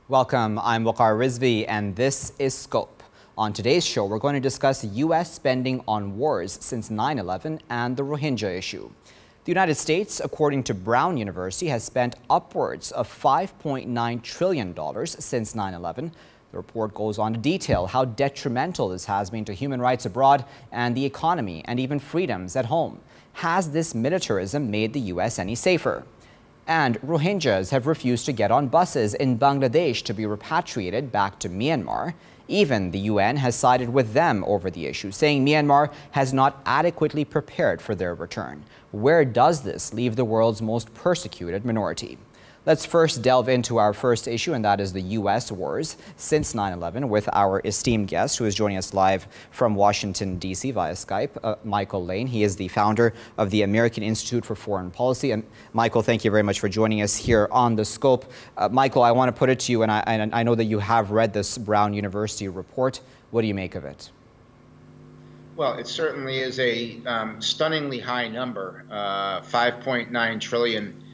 Welcome, I'm Waqar Rizvi, and this is Scope. On today's show, we're going to discuss U.S. spending on wars since 9/11 and the Rohingya issue. The United States, according to Brown University, has spent upwards of $5.9 trillion since 9/11. The report goes on to detail how detrimental this has been to human rights abroad and the economy and even freedoms at home. Has this militarism made the U.S. any safer? And Rohingyas have refused to get on buses in Bangladesh to be repatriated back to Myanmar. Even the UN has sided with them over the issue, saying Myanmar has not adequately prepared for their return. Where does this leave the world's most persecuted minority? Let's first delve into our first issue, and that is the U.S. wars since 9/11, with our esteemed guest who is joining us live from Washington, D.C. via Skype, Michael Lane. He is the founder of the American Institute for Foreign Policy. And Michael, thank you very much for joining us here on The Scope. Michael, I want to put it to you, and I know that you have read this Brown University report. What do you make of it? Well, it certainly is a stunningly high number. $5.9 trillion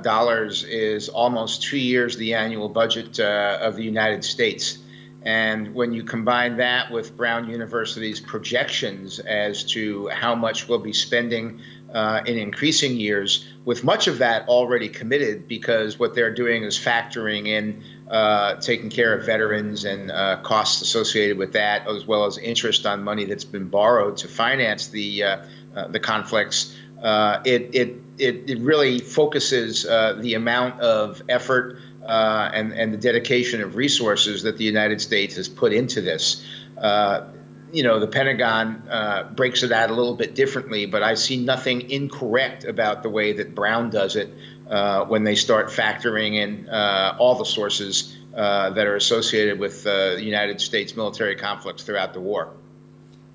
dollars is almost 2 years the annual budget of the United States. And when you combine that with Brown University's projections as to how much we'll be spending in increasing years, with much of that already committed, because what they're doing is factoring in taking care of veterans and costs associated with that, as well as interest on money that's been borrowed to finance the conflicts. It really focuses the amount of effort and the dedication of resources that the United States has put into this. The Pentagon breaks it out a little bit differently, but I see nothing incorrect about the way that Brown does it when they start factoring in all the sources that are associated with the United States military conflicts throughout the war.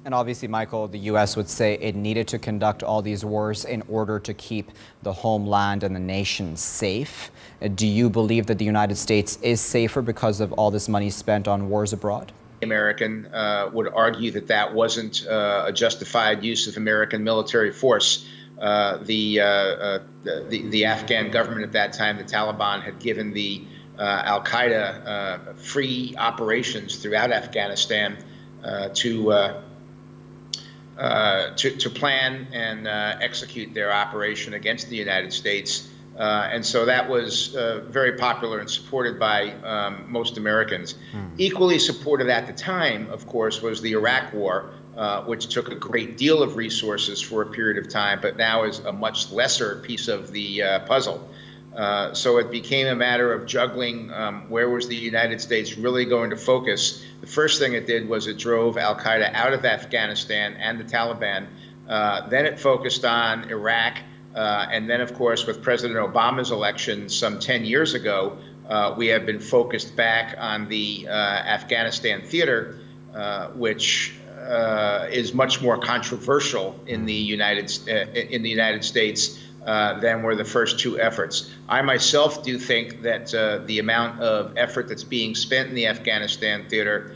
And obviously, Michael, the U.S. would say it needed to conduct all these wars in order to keep the homeland and the nation safe. Do you believe that the United States is safer because of all this money spent on wars abroad? American would argue that that wasn't a justified use of American military force. The Afghan government at that time, the Taliban, had given the Al-Qaeda free operations throughout Afghanistan to plan and execute their operation against the United States. And so that was very popular and supported by most Americans. Equally supported at the time, of course, was the Iraq War, which took a great deal of resources for a period of time, but now is a much lesser piece of the puzzle. So it became a matter of juggling where was the United States really going to focus. The first thing it did was it drove Al-Qaeda out of Afghanistan and the Taliban. Then it focused on Iraq. And then, of course, with President Obama's election some 10 years ago, we have been focused back on the Afghanistan theater, which is much more controversial in the United States than were the first two efforts. I myself do think that the amount of effort that's being spent in the Afghanistan theater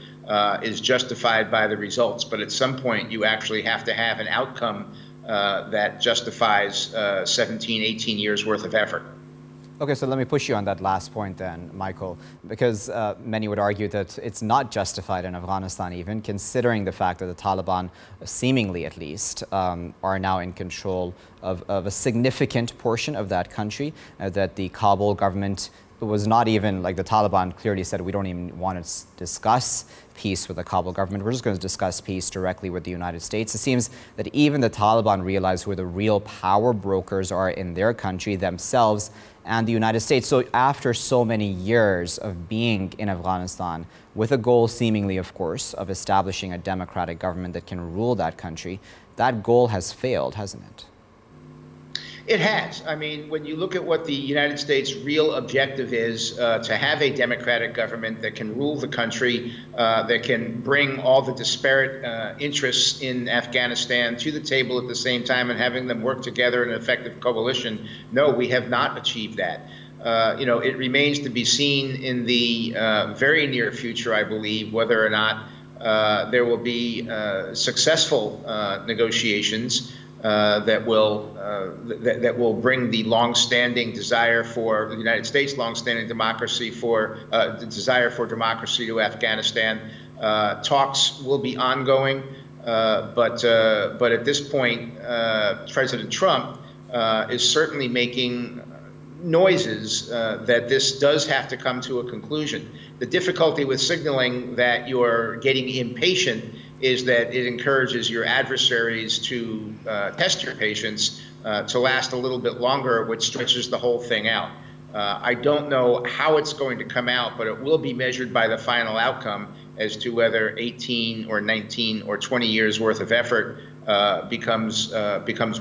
is justified by the results. But at some point, you actually have to have an outcome that justifies 17, 18 years worth of effort. Okay, so let me push you on that last point then, Michael, because many would argue that it's not justified in Afghanistan even, considering the fact that the Taliban, seemingly at least, are now in control of a significant portion of that country, that the Kabul government was not even, like the Taliban clearly said, we don't even want to discuss peace with the Kabul government. We're just going to discuss peace directly with the United States. It seems that even the Taliban realize who the real power brokers are in their country themselves and the United States. So after so many years of being in Afghanistan, with a goal seemingly, of course, of establishing a democratic government that can rule that country, that goal has failed, hasn't it? It has. I mean, when you look at what the United States' real objective is, to have a democratic government that can rule the country, that can bring all the disparate interests in Afghanistan to the table at the same time and having them work together in an effective coalition, no, we have not achieved that. It remains to be seen in the very near future, I believe, whether or not there will be successful negotiations that will bring the long-standing desire for the United States, long-standing democracy for the desire for democracy to Afghanistan. Talks will be ongoing, but at this point, President Trump is certainly making noises that this does have to come to a conclusion. The difficulty with signaling that you're getting impatient is that it encourages your adversaries to test your patience to last a little bit longer, which stretches the whole thing out. I don't know how it's going to come out, but it will be measured by the final outcome as to whether 18 or 19 or 20 years worth of effort becomes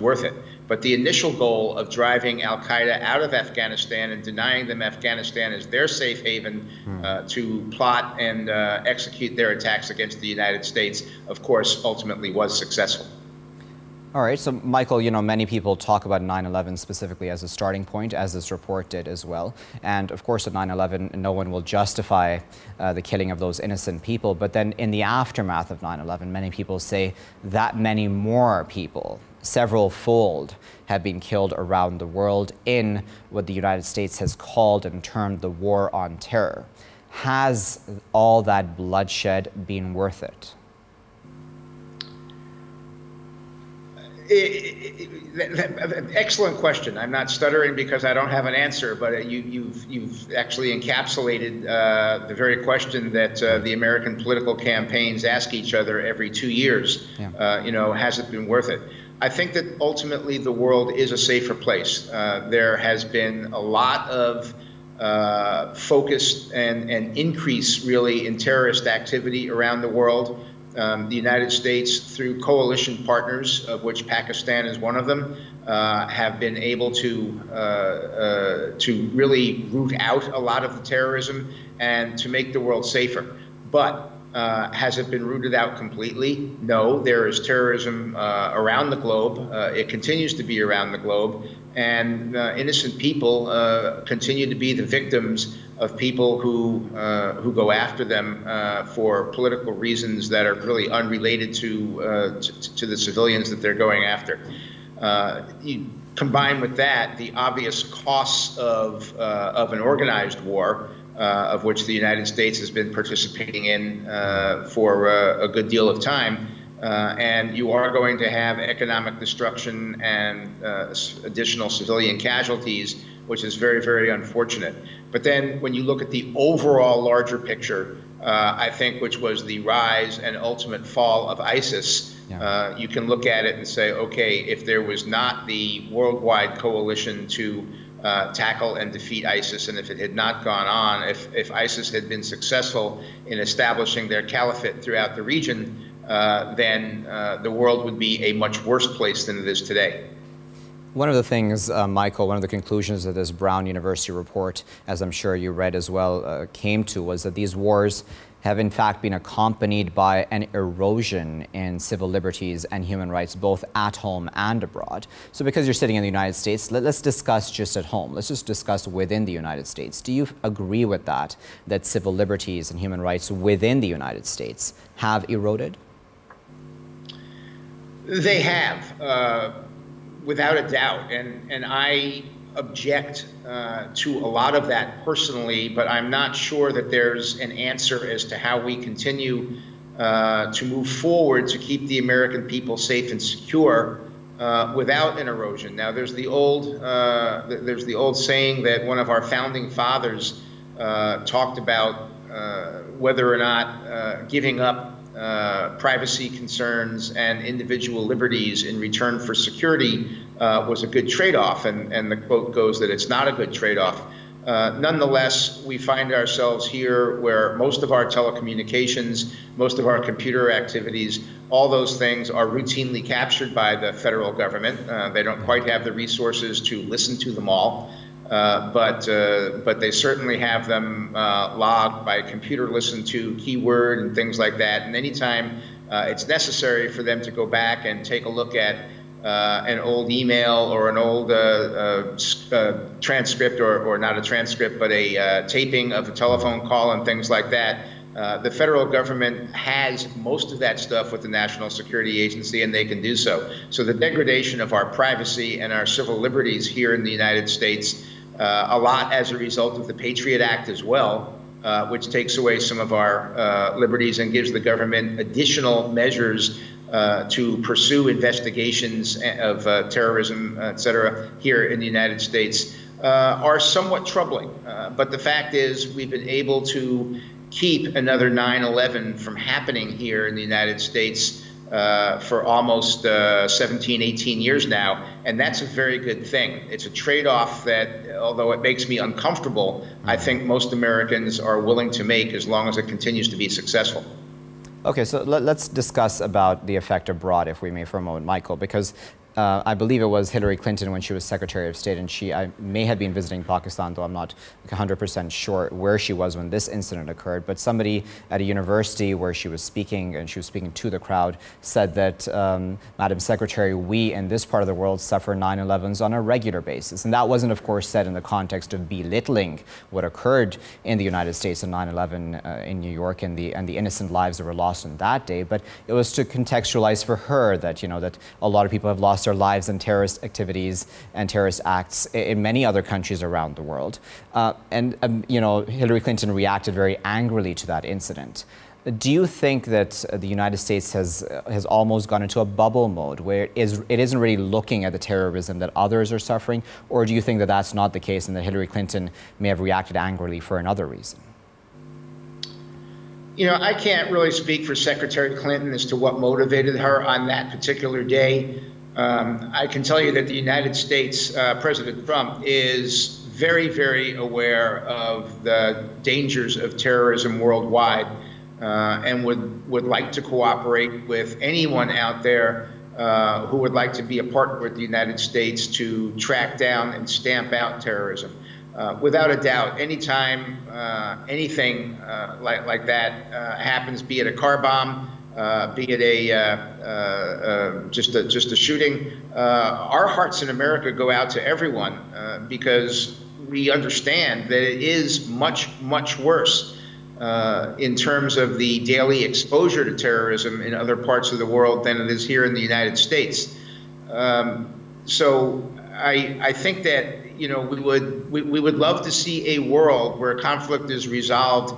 worth it. But the initial goal of driving al-Qaeda out of Afghanistan and denying them Afghanistan as their safe haven to plot and execute their attacks against the United States, of course, ultimately was successful. All right, so Michael, you know, many people talk about 9/11 specifically as a starting point, as this report did as well. And of course, at 9/11, no one will justify the killing of those innocent people. But then in the aftermath of 9/11, many people say that many more people, several-fold, have been killed around the world in what the United States has called and termed the war on terror. Has all that bloodshed been worth it? Excellent question. I'm not stuttering because I don't have an answer, but you've actually encapsulated the very question that the American political campaigns ask each other every 2 years. Yeah. You know, has it been worth it? I think that ultimately the world is a safer place. There has been a lot of focus and increase really in terrorist activity around the world. The United States, through coalition partners, of which Pakistan is one of them, have been able to really root out a lot of the terrorism and to make the world safer. But has it been rooted out completely? No, there is terrorism around the globe. It continues to be around the globe, and innocent people continue to be the victims of people who go after them for political reasons that are really unrelated to the civilians that they're going after. You combine with that the obvious costs of an organized war, of which the United States has been participating in for a good deal of time, and you are going to have economic destruction and additional civilian casualties, which is very, very unfortunate. But then when you look at the overall larger picture, I think, which was the rise and ultimate fall of ISIS, yeah. You can look at it and say, okay, if there was not the worldwide coalition to tackle and defeat ISIS, and if it had not gone on, if ISIS had been successful in establishing their caliphate throughout the region, then the world would be a much worse place than it is today. One of the things, Michael, one of the conclusions that this Brown University report, as I'm sure you read as well, came to was that these wars have in fact been accompanied by an erosion in civil liberties and human rights, both at home and abroad. So because you're sitting in the United States, let's discuss just at home. Let's just discuss within the United States. Do you agree with that civil liberties and human rights within the United States have eroded? They have. Without a doubt, and I object to a lot of that personally, but I'm not sure that there's an answer as to how we continue to move forward to keep the American people safe and secure without an erosion. Now, there's the old saying that one of our founding fathers talked about whether or not giving up privacy concerns and individual liberties in return for security was a good trade-off, and the quote goes that it's not a good trade-off. Nonetheless, we find ourselves here where most of our telecommunications, most of our computer activities, all those things are routinely captured by the federal government. They don't quite have the resources to listen to them all. But they certainly have them logged by computer listen to, keyword, and things like that. And anytime it's necessary for them to go back and take a look at an old email or an old transcript, or not a transcript, but a taping of a telephone call and things like that, The federal government has most of that stuff with the National Security Agency, and they can do so. So the degradation of our privacy and our civil liberties here in the United States, a lot as a result of the Patriot Act as well, which takes away some of our liberties and gives the government additional measures to pursue investigations of terrorism, et cetera, here in the United States, are somewhat troubling. But the fact is, we've been able to keep another 9/11 from happening here in the United States for almost 17, 18 years now, and that's a very good thing. It's a trade-off that, although it makes me uncomfortable, I think most Americans are willing to make as long as it continues to be successful. Okay, so let's discuss about the effect abroad, if we may, for a moment, Michael, because I believe it was Hillary Clinton when she was Secretary of State, and I may have been visiting Pakistan, though I'm not 100% sure where she was when this incident occurred. But somebody at a university where she was speaking, and she was speaking to the crowd, said that, Madam Secretary, we in this part of the world suffer 9/11s on a regular basis. And that wasn't, of course, said in the context of belittling what occurred in the United States on 9/11 in New York and the innocent lives that were lost on that day. But it was to contextualize for her that, you know, that a lot of people have lost their lives in terrorist activities and terrorist acts in many other countries around the world. You know, Hillary Clinton reacted very angrily to that incident. Do you think that the United States has almost gone into a bubble mode where it isn't really looking at the terrorism that others are suffering, or do you think that that's not the case and that Hillary Clinton may have reacted angrily for another reason? You know, I can't really speak for Secretary Clinton as to what motivated her on that particular day. I can tell you that the United States, President Trump, is very, very aware of the dangers of terrorism worldwide, and would like to cooperate with anyone out there who would like to be a partner with the United States to track down and stamp out terrorism. Without a doubt, anytime anything like that happens, be it a car bomb, be it just a shooting, our hearts in America go out to everyone because we understand that it is much, much worse in terms of the daily exposure to terrorism in other parts of the world than it is here in the United States. So I think that, you know, we would love to see a world where conflict is resolved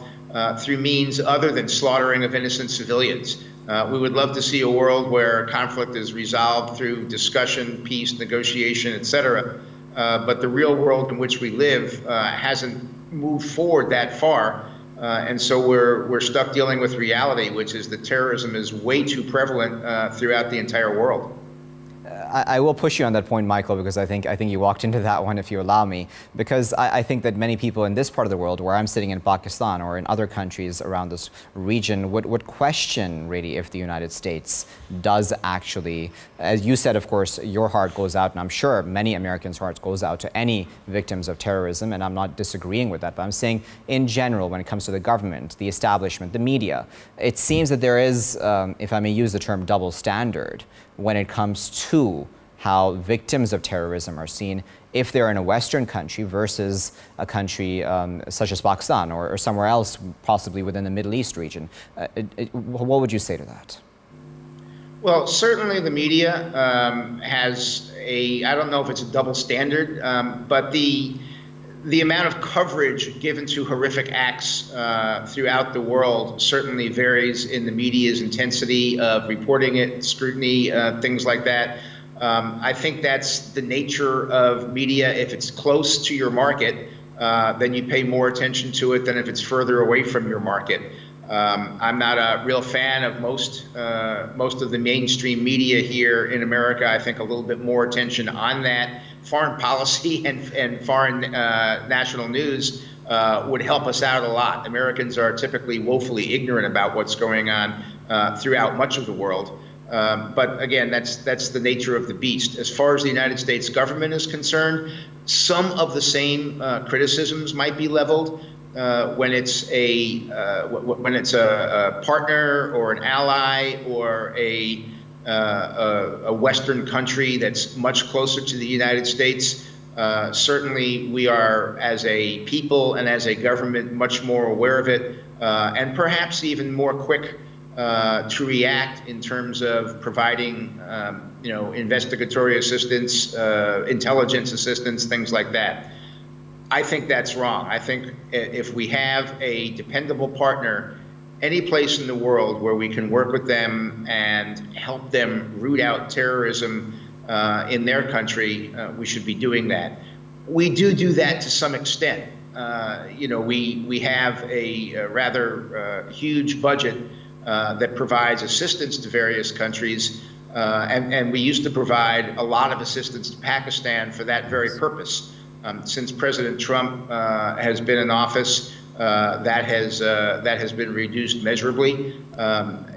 through means other than slaughtering of innocent civilians. We would love to see a world where conflict is resolved through discussion, peace, negotiation, et cetera. But the real world in which we live hasn't moved forward that far. And so we're stuck dealing with reality, which is that terrorism is way too prevalent throughout the entire world. I will push you on that point, Michael, because I think you walked into that one, if you allow me, because I think that many people in this part of the world, where I'm sitting in Pakistan or in other countries around this region, would question really if the United States does actually, as you said, of course, your heart goes out, and I'm sure many Americans' hearts goes out to any victims of terrorism, and I'm not disagreeing with that, but I'm saying in general, when it comes to the government, the establishment, the media, it seems that there is, if I may use the term, double standard when it comes to how victims of terrorism are seen if they're in a Western country versus a country such as Pakistan or somewhere else, possibly within the Middle East region. What would you say to that? Well, certainly the media has I don't know if it's a double standard, but the amount of coverage given to horrific acts throughout the world certainly varies in the media's intensity of reporting it, scrutiny, things like that. I think that's the nature of media. If it's close to your market, then you pay more attention to it than if it's further away from your market. I'm not a real fan of most of the mainstream media here in America. I think a little bit more attention on that. Foreign policy and foreign national news would help us out a lot. Americans are typically woefully ignorant about what's going on throughout much of the world. But again, that's the nature of the beast. As far as the United States government is concerned, some of the same criticisms might be leveled when it's a partner or an ally or a Western country that's much closer to the United States. Certainly, we are, as a people and as a government, much more aware of it. and perhaps even more quick to react in terms of providing, investigatory assistance, intelligence assistance, things like that. I think that's wrong. I think if we have a dependable partner any place in the world where we can work with them and help them root out terrorism in their country, we should be doing that. We do that to some extent. We have a rather huge budget that provides assistance to various countries, and we used to provide a lot of assistance to Pakistan for that very purpose. Since President Trump has been in office, that has been reduced measurably.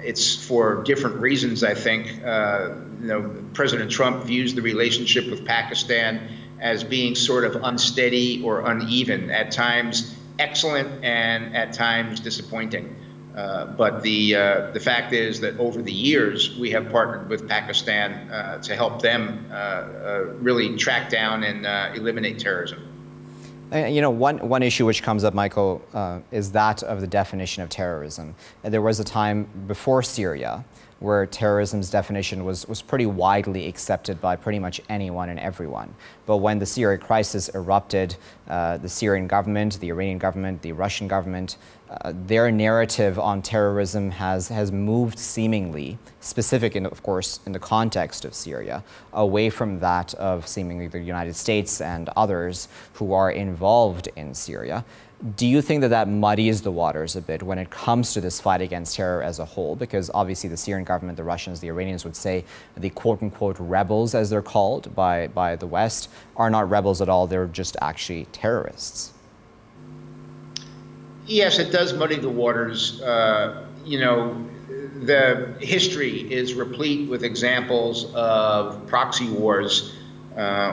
It's for different reasons, I think. President Trump views the relationship with Pakistan as being sort of unsteady or uneven, at times excellent and at times disappointing. But the fact is that over the years, we have partnered with Pakistan to help them really track down and eliminate terrorism. One issue which comes up, Michael, is that of the definition of terrorism. And there was a time before Syria where terrorism's definition was pretty widely accepted by pretty much anyone and everyone. But when the Syria crisis erupted, the Syrian government, the Iranian government, the Russian government, their narrative on terrorism has moved seemingly, of course, in the context of Syria, away from that of seemingly the United States and others who are involved in Syria. Do you think that muddies the waters a bit when it comes to this fight against terror as a whole? Because obviously the Syrian government, the Russians, the Iranians would say the quote-unquote rebels, as they're called by the West, are not rebels at all. They're just actually terrorists. Yes, it does muddy the waters. The history is replete with examples of proxy wars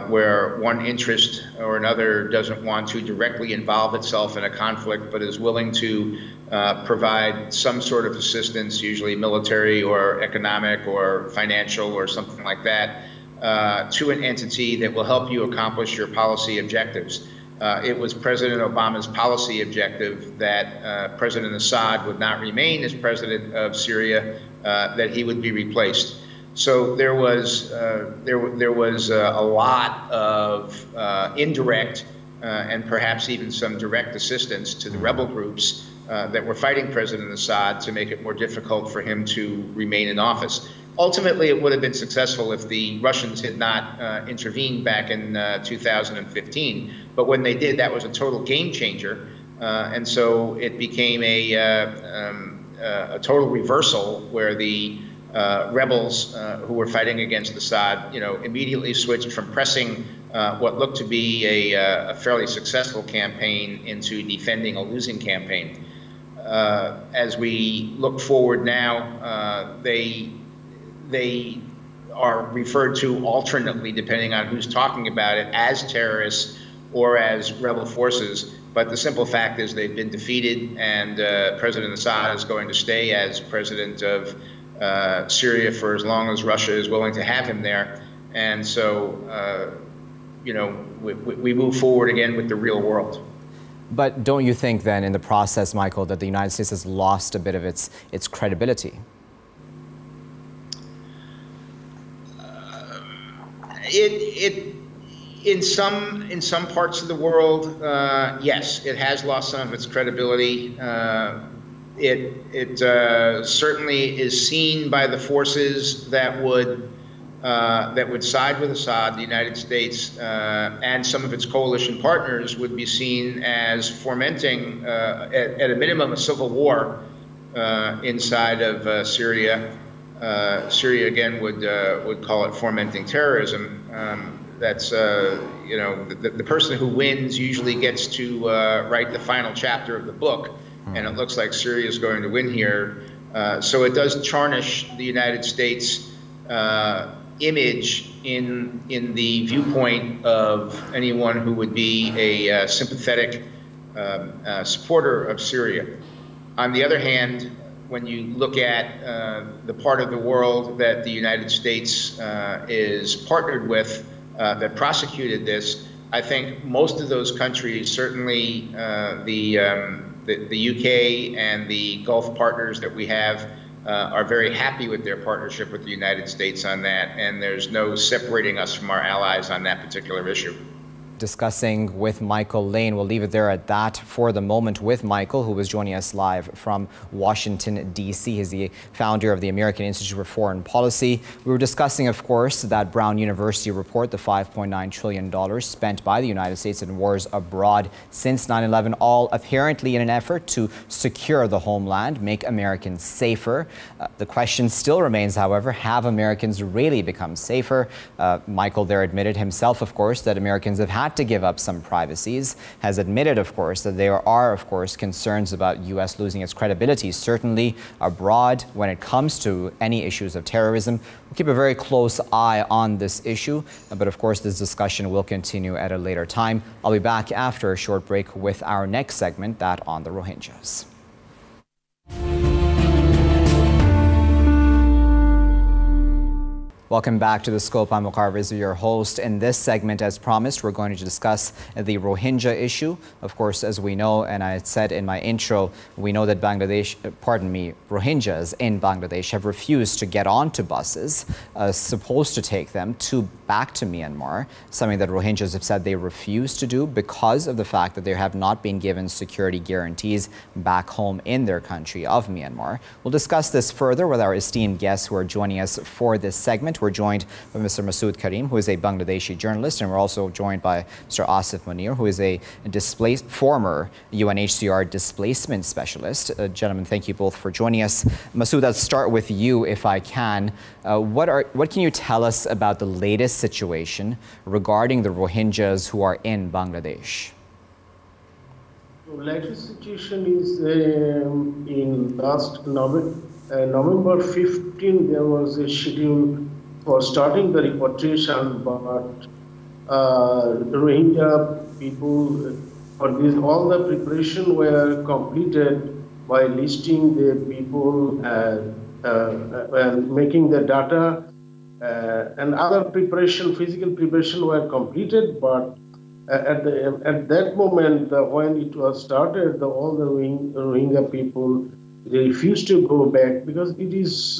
where one interest or another doesn't want to directly involve itself in a conflict, but is willing to provide some sort of assistance, usually military or economic or financial or something like that, to an entity that will help you accomplish your policy objectives. It was President Obama's policy objective that President Assad would not remain as president of Syria, that he would be replaced. So there was a lot of indirect and perhaps even some direct assistance to the rebel groups that were fighting President Assad to make it more difficult for him to remain in office. Ultimately, it would have been successful if the Russians had not intervened back in 2015. But when they did, that was a total game changer. And so it became a total reversal where the rebels who were fighting against Assad, immediately switched from pressing what looked to be a fairly successful campaign into defending a losing campaign. As we look forward now, they are referred to alternately, depending on who's talking about it, as terrorists or as rebel forces. But the simple fact is they've been defeated, and President Assad is going to stay as president of Syria for as long as Russia is willing to have him there. And so, we move forward again with the real world. But don't you think then in the process, Michael, that the United States has lost a bit of its credibility? In some parts of the world, yes, it has lost some of its credibility. It certainly is seen by the forces that would side with Assad. The United States and some of its coalition partners would be seen as fomenting, at a minimum, a civil war inside of Syria. Syria again would call it fomenting terrorism. That's the person who wins usually gets to write the final chapter of the book, and it looks like Syria is going to win here. So it does tarnish the United States image in the viewpoint of anyone who would be a sympathetic supporter of Syria. On the other hand, when you look at the part of the world that the United States is partnered with that prosecuted this, I think most of those countries, certainly the The UK and the Gulf partners that we have are very happy with their partnership with the United States on that, and there's no separating us from our allies on that particular issue. Discussing with Michael Lane. We'll leave it there at that for the moment with Michael, who was joining us live from Washington, D.C. He's the founder of the American Institute for Foreign Policy. We were discussing, of course, that Brown University report, the $5.9 trillion spent by the United States in wars abroad since 9/11, all apparently in an effort to secure the homeland, make Americans safer. The question still remains, however, have Americans really become safer? Michael there admitted himself, of course, that Americans have had to give up some privacies, has admitted, of course, that there are, of course, concerns about U.S. losing its credibility, certainly abroad when it comes to any issues of terrorism. We'll keep a very close eye on this issue, but of course this discussion will continue at a later time. I'll be back after a short break with our next segment, that on the Rohingyas. Welcome back to The Scope. I'm Waqar Rizvi, your host. In this segment, as promised, we're going to discuss the Rohingya issue. Of course, as we know, and I said in my intro, we know that Rohingyas in Bangladesh have refused to get onto buses supposed to take them back to Myanmar, something that Rohingyas have said they refuse to do because of the fact that they have not been given security guarantees back home in their country of Myanmar. We'll discuss this further with our esteemed guests who are joining us for this segment. We're joined by Mr. Masood Karim, who is a Bangladeshi journalist, and we're also joined by Mr. Asif Munir, who is a former UNHCR displacement specialist. Gentlemen, thank you both for joining us. Masood, let's start with you, if I can. What can you tell us about the latest situation regarding the Rohingyas who are in Bangladesh? The latest situation is in last November 15, there was a schedule for starting the repatriation, but the Rohingya people, for this, all the preparation were completed by listing the people and making the data and other preparation, physical preparation were completed, but at that moment, when it was started, all the Rohingya people, they refused to go back because it's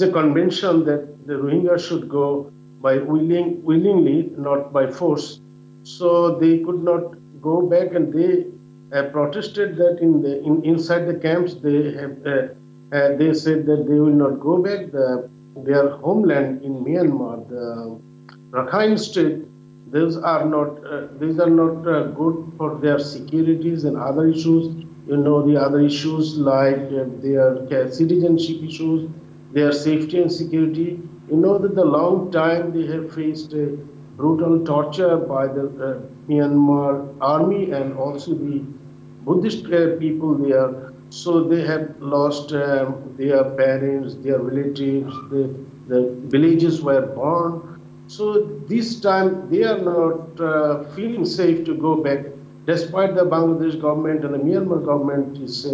a convention that the Rohingya should go by willingly, not by force. So they could not go back, and they protested that inside the camps. They said that they will not go back. Their homeland in Myanmar, the Rakhine State, these are not good for their securities and other issues. You know, the other issues like their citizenship issues, their safety and security. You know that the long time they have faced brutal torture by the Myanmar army and also the Buddhist people there. So they have lost their parents, their relatives, the villages were burned. So this time they are not feeling safe to go back, despite the Bangladesh government and the Myanmar government is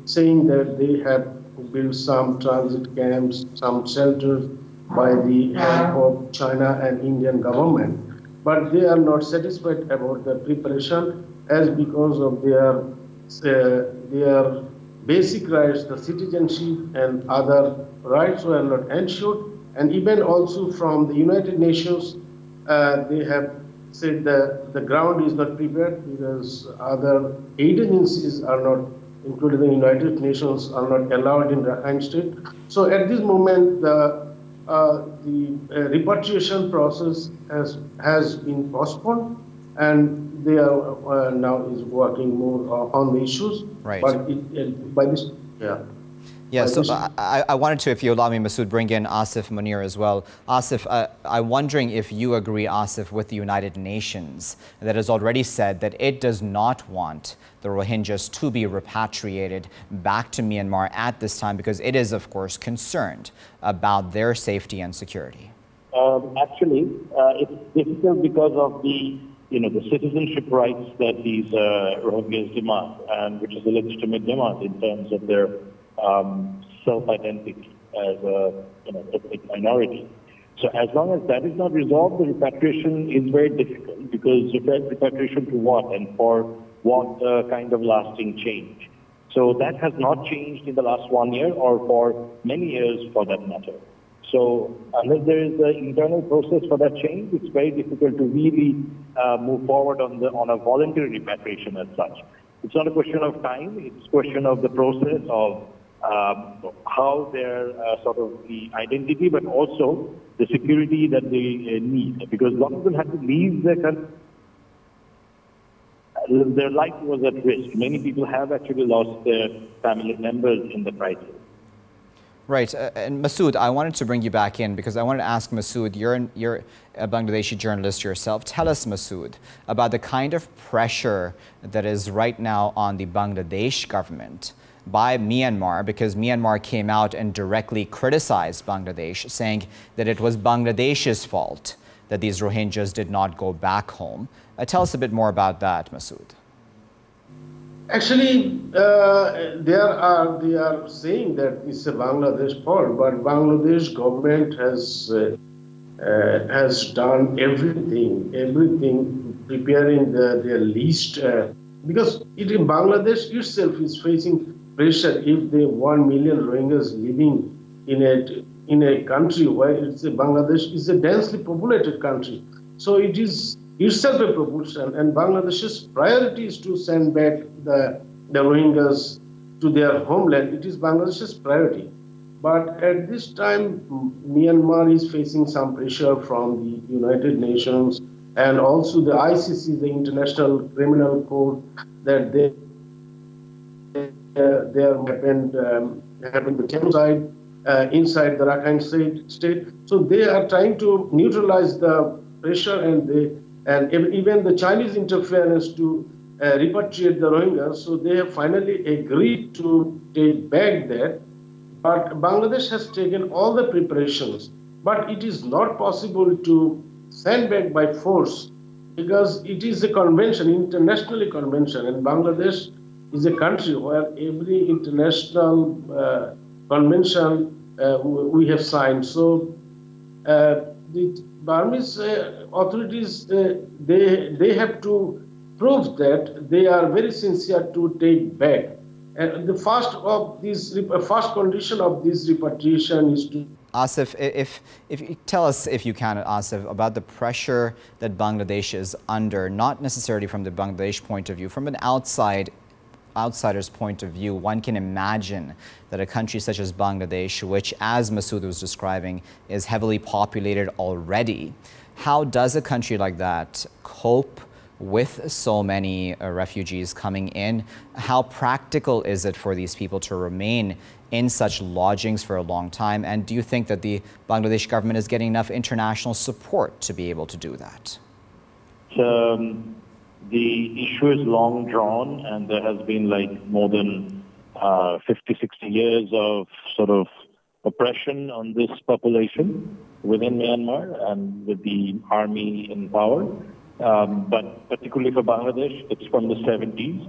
saying that they have built some transit camps, some shelters by the help of China and Indian government. But they are not satisfied about the preparation as because of their basic rights, the citizenship and other rights were not ensured. And even also from the United Nations, they have said that the ground is not prepared because other aid agencies are not, including the United Nations, are not allowed in Rakhine State. So at this moment, the repatriation process has been postponed, and they are now is working more on the issues. Right. But by this, yeah. Yeah, so I wanted to, if you allow me, Masood, bring in Asif Munir as well. Asif, I'm wondering if you agree, Asif, with the United Nations that has already said that it does not want the Rohingyas to be repatriated back to Myanmar at this time because it is, of course, concerned about their safety and security. Actually, it's difficult because of the citizenship rights that these Rohingyas demand, and which is a legitimate demand in terms of their self-identity as a ethnic minority. So as long as that is not resolved, the repatriation is very difficult because repatriation to what? And for want a kind of lasting change. So that has not changed in the last 1 year or for many years for that matter. So unless there is an internal process for that change, it's very difficult to really move forward on a voluntary repatriation as such. It's not a question of time, it's a question of the process of how their sort of the identity, but also the security that they need. Because a lot of them had to leave their country. Their life was at risk. Many people have actually lost their family members in the crisis. Right. And Masood, I wanted to bring you back in because I wanted to ask Masood, you're a Bangladeshi journalist yourself. Tell us, Masood, about the kind of pressure that is right now on the Bangladesh government by Myanmar, because Myanmar came out and directly criticized Bangladesh, saying that it was Bangladesh's fault that these Rohingyas did not go back home. Tell us a bit more about that, Masood. Actually, they are saying that it's a Bangladesh fault, but Bangladesh government has done everything preparing their list, because Bangladesh itself is facing pressure if the 1 million Rohingyas living in a country where Bangladesh is a densely populated country. So it is itself a proportion, and Bangladesh's priority is to send back the Rohingyas to their homeland. It is Bangladesh's priority. But at this time, Myanmar is facing some pressure from the United Nations and also the ICC, the International Criminal Court, that there happened the genocide inside the Rakhine state. So they are trying to neutralize the pressure, and even the Chinese interference to repatriate the Rohingyas. So they have finally agreed to take back that. But Bangladesh has taken all the preparations. But it is not possible to send back by force because it is a convention, internationally convention, and Bangladesh is a country where every international convention we have signed. So the Burmese authorities, they have to prove that they are very sincere to take back. And the first condition of this repatriation is to... Asif, if you tell us, if you can, Asif, about the pressure that Bangladesh is under, not necessarily from the Bangladesh point of view, from an outsider's point of view. One can imagine that a country such as Bangladesh, which, as Masood was describing, is heavily populated already, how does a country like that cope with so many refugees coming in? How practical is it for these people to remain in such lodgings for a long time? And do you think that the Bangladesh government is getting enough international support to be able to do that? The issue is long drawn, and there has been like more than 50, 60 years of sort of oppression on this population within Myanmar and with the army in power. But particularly for Bangladesh, it's from the 70s.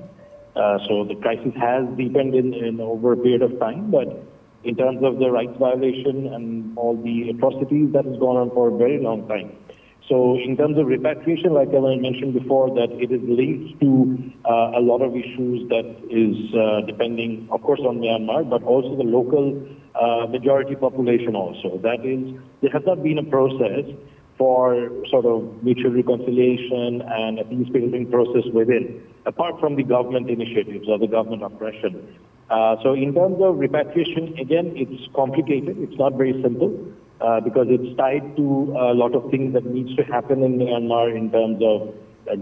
So the crisis has deepened in over a period of time. But in terms of the rights violation and all the atrocities, that has gone on for a very long time. So in terms of repatriation, like I mentioned before, that it is linked to a lot of issues that is depending, of course, on Myanmar, but also the local majority population also. That is, there has not been a process for sort of mutual reconciliation and a peace-building process within, apart from the government initiatives or the government oppression. So in terms of repatriation, again, it's complicated. It's not very simple. Because it's tied to a lot of things that needs to happen in Myanmar in terms of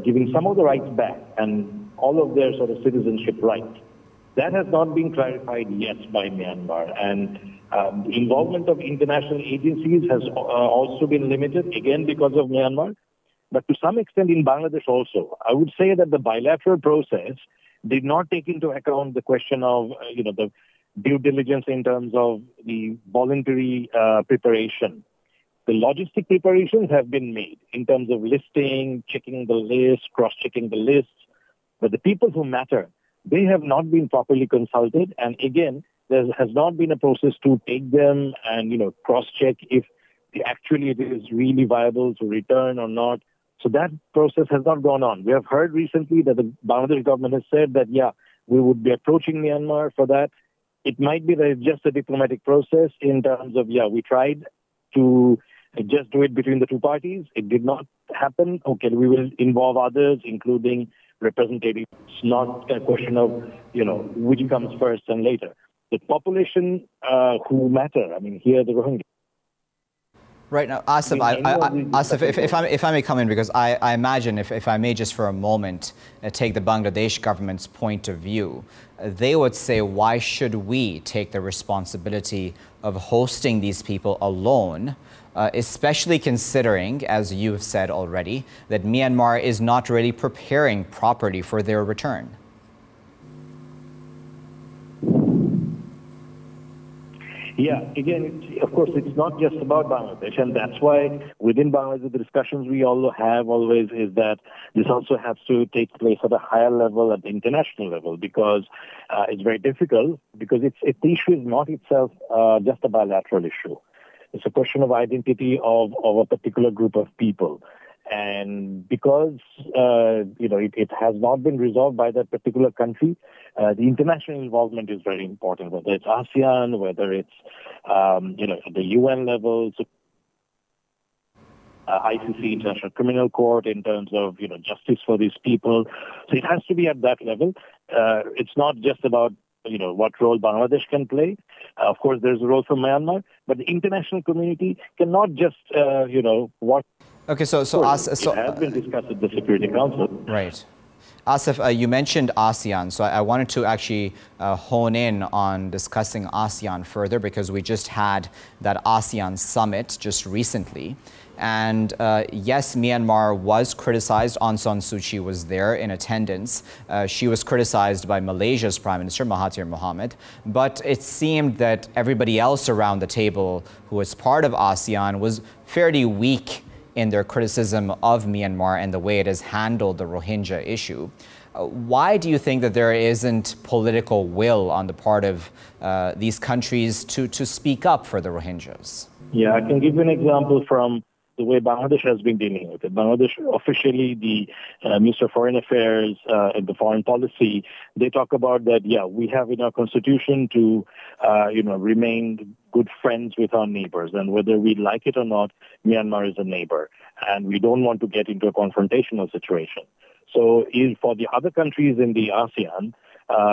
giving some of the rights back and all of their sort of citizenship rights. That has not been clarified yet by Myanmar. And the involvement of international agencies has also been limited, again, because of Myanmar. But to some extent in Bangladesh also, I would say that the bilateral process did not take into account the question of, the due diligence in terms of the voluntary preparation. The logistic preparations have been made in terms of listing, checking the list, cross-checking the lists. But the people who matter, they have not been properly consulted. And again, there has not been a process to take them and, cross-check if actually it is really viable to return or not. So that process has not gone on. We have heard recently that the Bangladesh government has said that, yeah, we would be approaching Myanmar for that. It might be that it's just a diplomatic process in terms of, yeah, we tried to just do it between the two parties. It did not happen. Okay, we will involve others, including representatives. It's not a question of, which comes first and later. The population who matter, I mean, here the Rohingyas. Right now, Asif, Asif, if I may come in, because I imagine, if I may just for a moment take the Bangladesh government's point of view, they would say, why should we take the responsibility of hosting these people alone, especially considering, as you've said already, that Myanmar is not really preparing properly for their return? Yeah, again, of course, it's not just about Bangladesh, and that's why within Bangladesh, the discussions we all have always is that this also has to take place at a higher level, at the international level, because it's very difficult, because the issue is not itself just a bilateral issue. It's a question of identity of a particular group of people. And because, it has not been resolved by that particular country, the international involvement is very important, whether it's ASEAN, whether it's, at the UN level, ICC, International Criminal Court, in terms of, justice for these people. So it has to be at that level. It's not just about, what role Bangladesh can play. Of course, there's a role for Myanmar, but the international community cannot just, watch. Okay, so it has been discussed at the Security Council. Right. Asif, you mentioned ASEAN, so I wanted to actually hone in on discussing ASEAN further, because we just had that ASEAN summit just recently. And yes, Myanmar was criticized. Aung San Suu Kyi was there in attendance. She was criticized by Malaysia's Prime Minister, Mahathir Mohamad. But it seemed that everybody else around the table who was part of ASEAN was fairly weak in their criticism of Myanmar and the way it has handled the Rohingya issue. Why do you think that there isn't political will on the part of these countries to speak up for the Rohingyas? Yeah, I can give you an example from the way Bangladesh has been dealing with it. Bangladesh, officially, the Minister of Foreign Affairs and the foreign policy, they talk about that, yeah, we have in our constitution to, remain good friends with our neighbors. And whether we like it or not, Myanmar is a neighbor. And we don't want to get into a confrontational situation. So for the other countries in the ASEAN,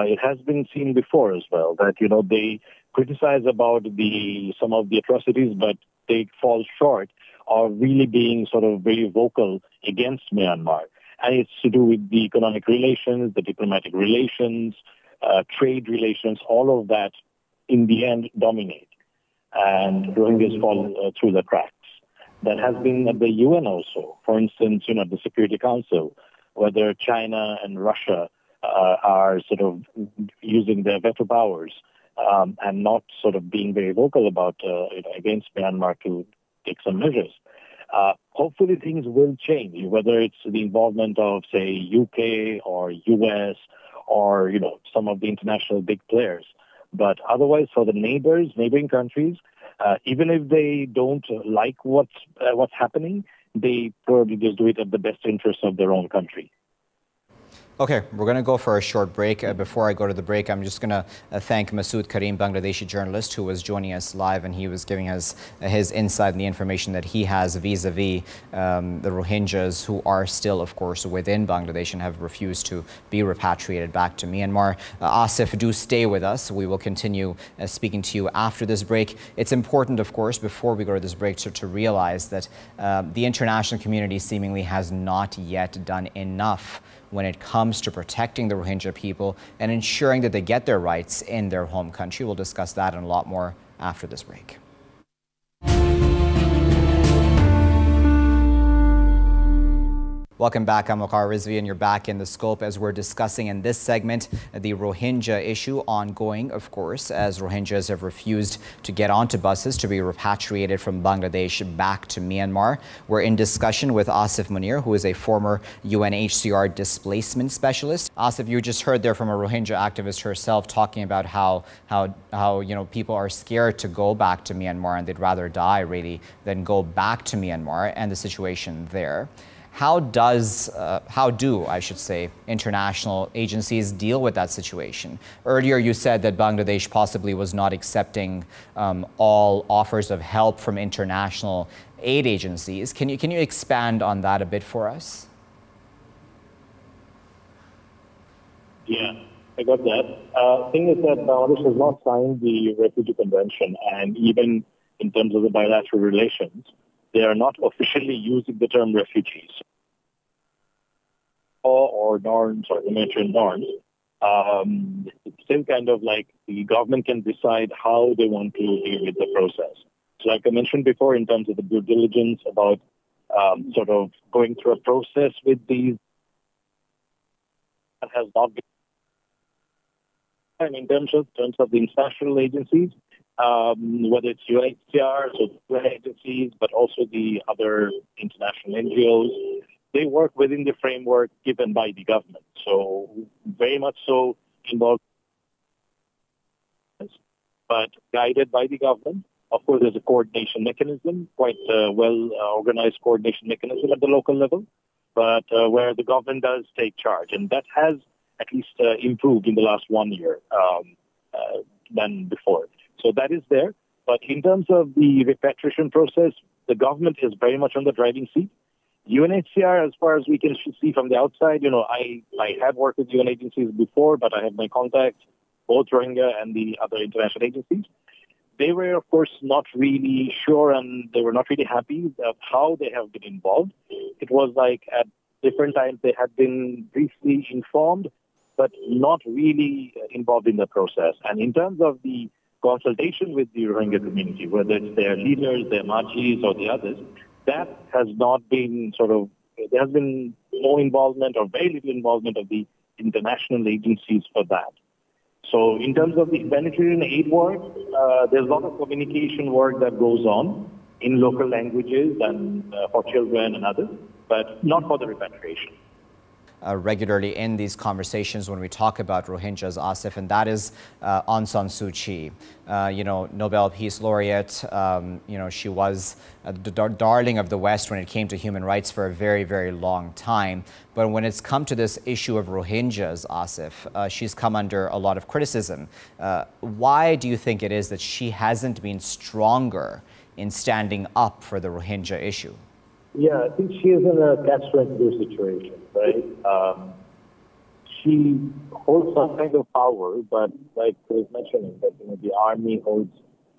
it has been seen before as well that, they criticize about some of the atrocities, but they fall short of really being sort of very vocal against Myanmar. And it's to do with the economic relations, the diplomatic relations, trade relations, all of that in the end dominate. And Rohingyas fall through the cracks. That has been at the UN also. For instance, the Security Council, whether China and Russia are sort of using their veto powers and not sort of being very vocal about against Myanmar to take some measures. Hopefully things will change, whether it's the involvement of, say, UK or US or, some of the international big players. But otherwise, for the neighboring countries, even if they don't like what's happening, they probably just do it at the best interest of their own country. Okay, we're going to go for a short break. Before I go to the break, I'm just going to thank Masood Karim, Bangladeshi journalist, who was joining us live, and he was giving us his insight and the information that he has vis-a-vis the Rohingyas, who are still, of course, within Bangladesh and have refused to be repatriated back to Myanmar. Asif, do stay with us. We will continue speaking to you after this break. It's important, of course, before we go to this break, to realize that the international community seemingly has not yet done enough when it comes to protecting the Rohingya people and ensuring that they get their rights in their home country. We'll discuss that and a lot more after this break. Welcome back. I'm Waqar Rizvi, and you're back in the scope as we're discussing in this segment the Rohingya issue, ongoing, of course, as Rohingyas have refused to get onto buses to be repatriated from Bangladesh back to Myanmar. We're in discussion with Asif Munir, who is a former UNHCR displacement specialist. Asif, you just heard there from a Rohingya activist herself talking about how people are scared to go back to Myanmar and they'd rather die really than go back to Myanmar and the situation there. How do, I should say, international agencies deal with that situation? Earlier, you said that Bangladesh possibly was not accepting all offers of help from international aid agencies. Can you expand on that a bit for us? Yeah, I got that. Thing is that Bangladesh has not signed the Refugee Convention, and even in terms of the bilateral relations, they are not officially using the term refugees. Or norms or humanitarian norms, it's still kind of like the government can decide how they want to deal with the process. So like I mentioned before, in terms of the due diligence about sort of going through a process with these, that has not been. And in terms of the international agencies, whether it's UNHCR, so UN agencies, but also the other international NGOs, they work within the framework given by the government. So very much so involved, but guided by the government. Of course, there's a coordination mechanism, quite well-organized coordination mechanism at the local level, but where the government does take charge. And that has at least improved in the last 1 year than before. So that is there. But in terms of the repatriation process, the government is very much on the driving seat. UNHCR, as far as we can see from the outside, I have worked with UN agencies before, but I have my contacts, both Rohingya and the other international agencies. They were, of course, not really sure, and they were not really happy of how they have been involved. It was like at different times they had been briefly informed, but not really involved in the process. And in terms of the consultation with the Rohingya community, whether it's their leaders, their Majis, or the others, that has not been there has been no involvement or very little involvement of the international agencies for that. So in terms of the humanitarian aid work, there's a lot of communication work that goes on in local languages and for children and others, but not for the repatriation. Regularly in these conversations when we talk about Rohingyas, Asif, and that is Aung San Suu Kyi, Nobel Peace Laureate. She was the darling of the West when it came to human rights for a very, very long time. But when it's come to this issue of Rohingyas, Asif, she's come under a lot of criticism. Why do you think it is that she hasn't been stronger in standing up for the Rohingya issue? Yeah, I think she is in a catch-22 situation, right? She holds some kind of power, but like I was mentioning, that the army holds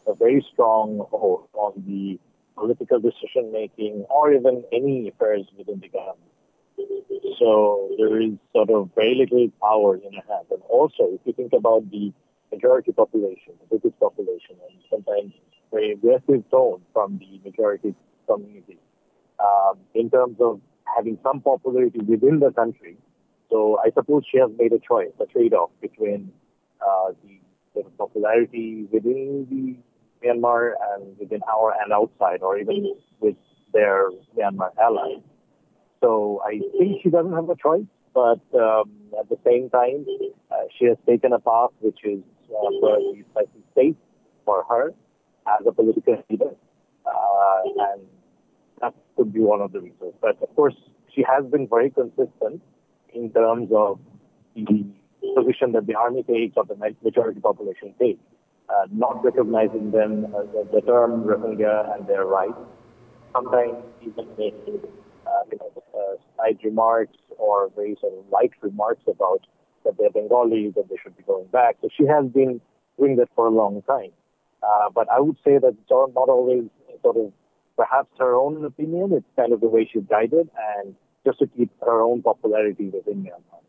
a very strong hold on the political decision-making or even any affairs within the government. So there is sort of very little power in her hand. And also, if you think about the majority population, the British population, and sometimes very aggressive tone from the majority community, in terms of having some popularity within the country. So I suppose she has made a choice, a trade-off between the sort of popularity within the Myanmar and within and outside, or even with their Myanmar allies. So I think she doesn't have a choice, but at the same time, she has taken a path which is slightly safe for her as a political leader, and that could be one of the reasons. But of course, she has been very consistent in terms of the position that the army takes or the majority population takes, not recognizing them, the term Rohingya and their rights, sometimes even making side remarks or very sort of light remarks about that they're Bengalis, that they should be going back. So she has been doing that for a long time. But I would say that it's not always sort of perhaps her own opinion. It's kind of the way she's guided, and just to keep her own popularity within Myanmar.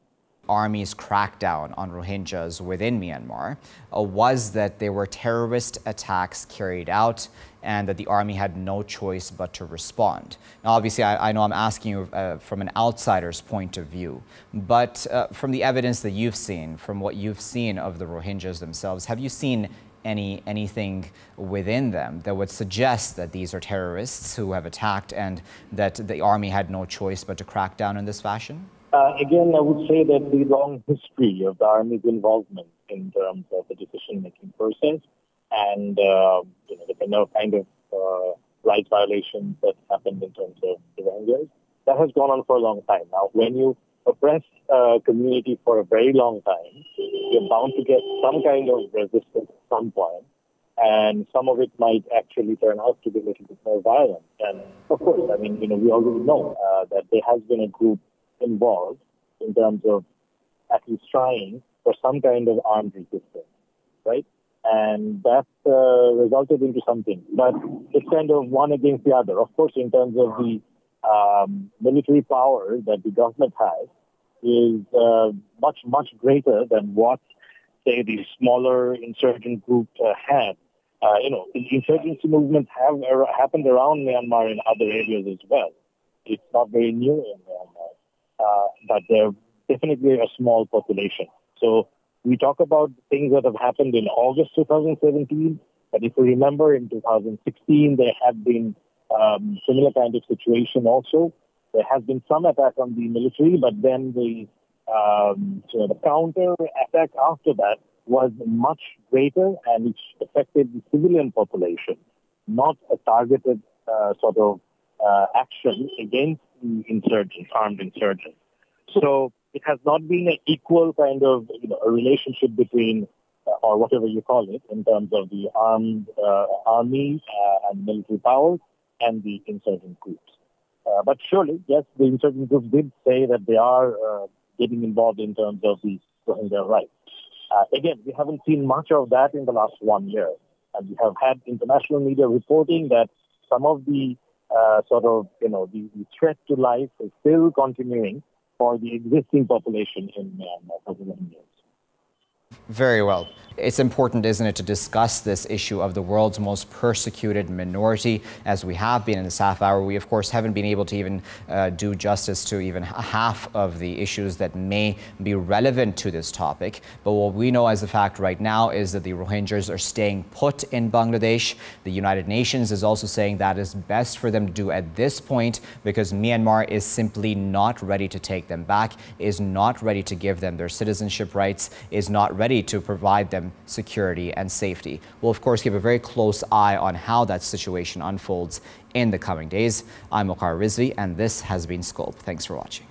Army's crackdown on Rohingyas within Myanmar was that there were terrorist attacks carried out and that the army had no choice but to respond. Now, obviously, I know I'm asking you from an outsider's point of view, but from the evidence that you've seen, from what you've seen of the Rohingyas themselves, have you seen anything within them that would suggest that these are terrorists who have attacked and that the army had no choice but to crack down in this fashion? Again, I would say that the long history of the army's involvement in terms of the decision-making process and the kind of rights violations that happened in terms of the Rohingyas, that has gone on for a long time. Now, when you oppress a community for a very long time, you're bound to get some kind of resistance at some point, and some of it might actually turn out to be a little bit more violent. And of course, I mean, we already know that there has been a group involved in terms of at least trying for some kind of armed resistance, right? And that resulted into something. But it's kind of one against the other. Of course, in terms of the military power that the government has is much, much greater than what, say, the smaller insurgent group had. Insurgency movements have happened around Myanmar in other areas as well. It's not very new in Myanmar, but they're definitely a small population. So we talk about things that have happened in August 2017, but if we remember in 2016, there had been similar kind of situation also. There has been some attack on the military, but then the counter attack after that was much greater, and it affected the civilian population, not a targeted action against the insurgents, armed insurgents. So it has not been an equal kind of a relationship between, or whatever you call it, in terms of the armed army and military powers and the insurgent groups. But surely, yes, the insurgent groups did say that they are getting involved in terms of the Rohingya rights. Again, we haven't seen much of that in the last 1 year. And we have had international media reporting that some of the the threat to life is still continuing for the existing population in Myanmar, for the Rohingyas. Very well. It's important, isn't it, to discuss this issue of the world's most persecuted minority, as we have been in this half hour. We, of course, haven't been able to even do justice to even half of the issues that may be relevant to this topic. But what we know as a fact right now is that the Rohingyas are staying put in Bangladesh. The United Nations is also saying that is best for them to do at this point because Myanmar is simply not ready to take them back, is not ready to give them their citizenship rights, is not ready to provide them security and safety. We'll, of course, keep a very close eye on how that situation unfolds in the coming days. I'm Waqar Rizvi, and this has been Scope. Thanks for watching.